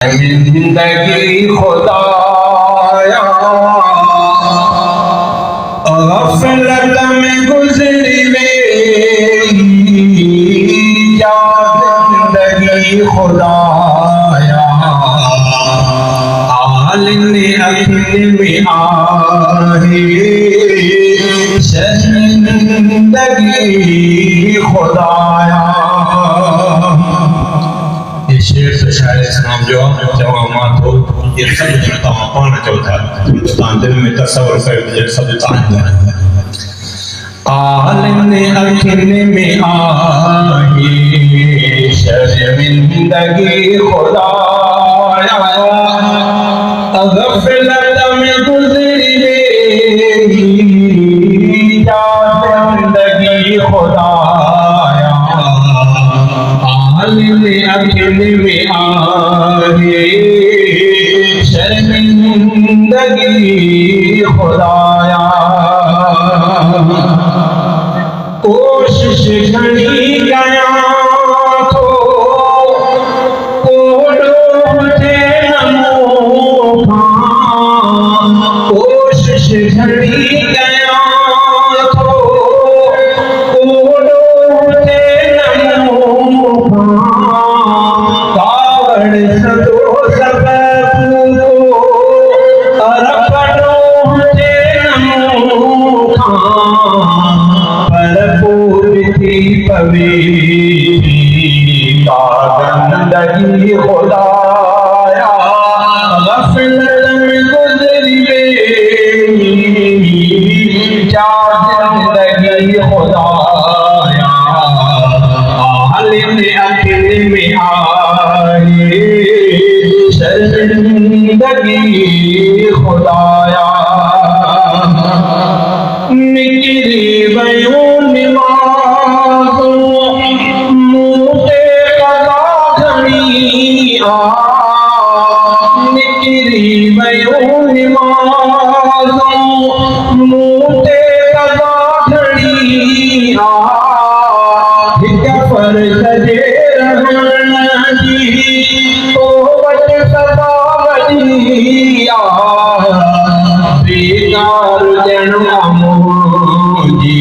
जिंदगी खुदाया गफलत में गुजरी मेरी या जिंदगी खुदाया आलिने अखिल में आहे जिंदगी खुदाया। शेर से शायर सलाम जो जवामा तो ये सब जनता पाना चौथा हिंदुस्तान दिल में तस्वर कर ये सब आलिने अखिल में आहे शर्मिंदगी खुदाया गफलत में गुजरी मेरी या जिंदगी खुदाया आलिने अखिल में आहे शर्मिंदगी खुदाया। कोशिश घनी गया तो मुझे नमोखा कोशिश घनी गया तो मुझे नमोखा कावड़ सदो सब अरपटो मुझे नमोखा पर पूरी पवेरी जिंदगी खुदाया गफलत में गुजरी मेरी या जिंदगी खुदाया आलिने अखिल में आहे शर्मिंदगी खुदाया। निकली वयो निमाज़ो मुझे कदा घनी निकली वयो निमाज़ो मुझे कदा घनी हिक फर्ज़ जे रहण जी तो वट सदा वॾी बेकार ॼण मुंहिंजी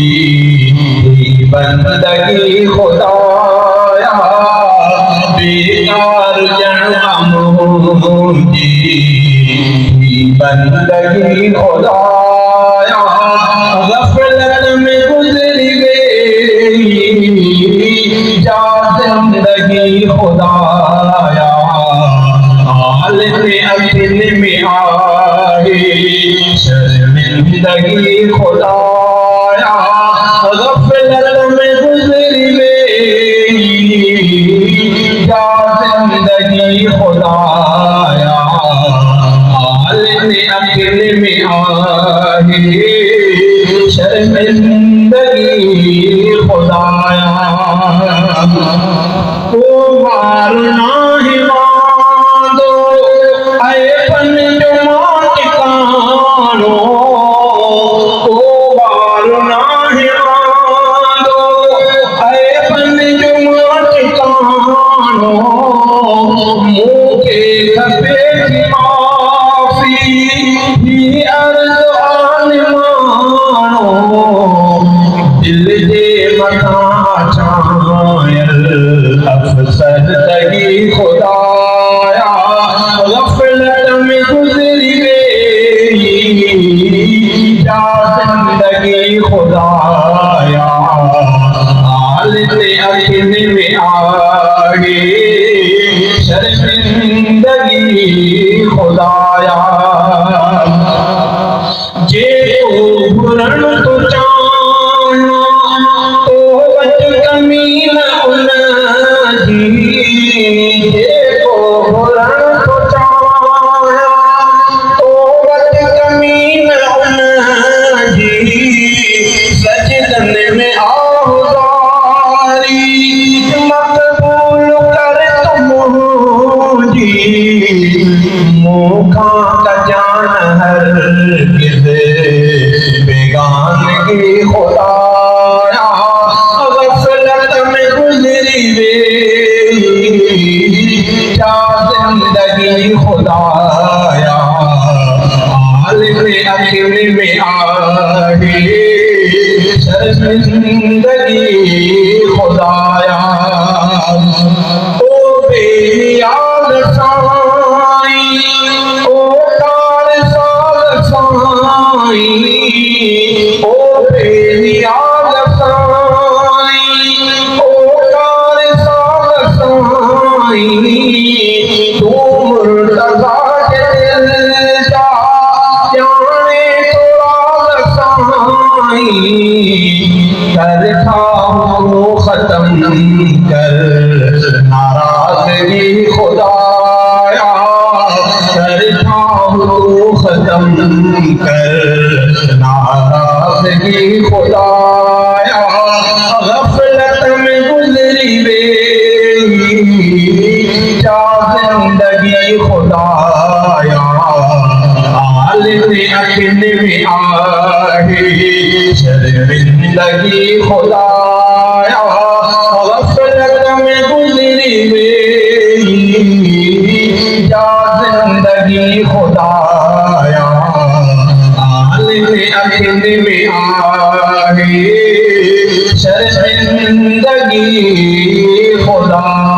बंदगी खुदाया बेकार ॼण मुंहिंजी बंदगी खुदाया गफलत में गुजरी मेरी या जिंदगी खुदाया आलिने अखिल में आहे शर्मिंदगी खुदाया गफलत में गुजरी मेरी या जिंदगी खुदाया आलिने अखिल में आहे शर्मिंदगी खुदाया। ओ मारना है मांदो आए पन जो माटिकानो ओ मारना है मांदो आए पन जो माटिकानो मुके खपे की माफी ही अर्ज़ आन मानो दिल जे मथा छायल अफसरदगी खुदाया गफलत में गुजरी मेरी या जिंदगी खुदाया आलिने अखिल में आहे शर्मिंदगी खुदाया। जे भुरण तो चाहना तो वट कमी न उनजी जे भुरण तो चाहना तो वट कमी न उनजी सजदन में आहुदारी मक़बूल कर तुम मुंहिंजी मुखां कजान हरगिज़ बेगानगी खुदाया गफलत में गुजरी मेरी शर्मिंदगी खुदाया आलिम अकीम में आहे शर्मिंदगी खुदाया ओ बेनियाज साई ओ कार साल साई ओ बेनियाज साई ओ कार साल साई तू मुर्तज़ा के दिल जा जाने तोरा साई कर खाओ खत्म कर नाराज़गी खुदाया कर खाओ खत्म कर नाराज़गी खुदाया गफलत में गुजरी जा जिंदगी खुदाया आलिम अकिन में आहे शर्मिंदगी खुदाया गफलत में गुजरी जा जिंदगी खुदाया आलिम अकिन में आहे शर्मिंदगी खुदा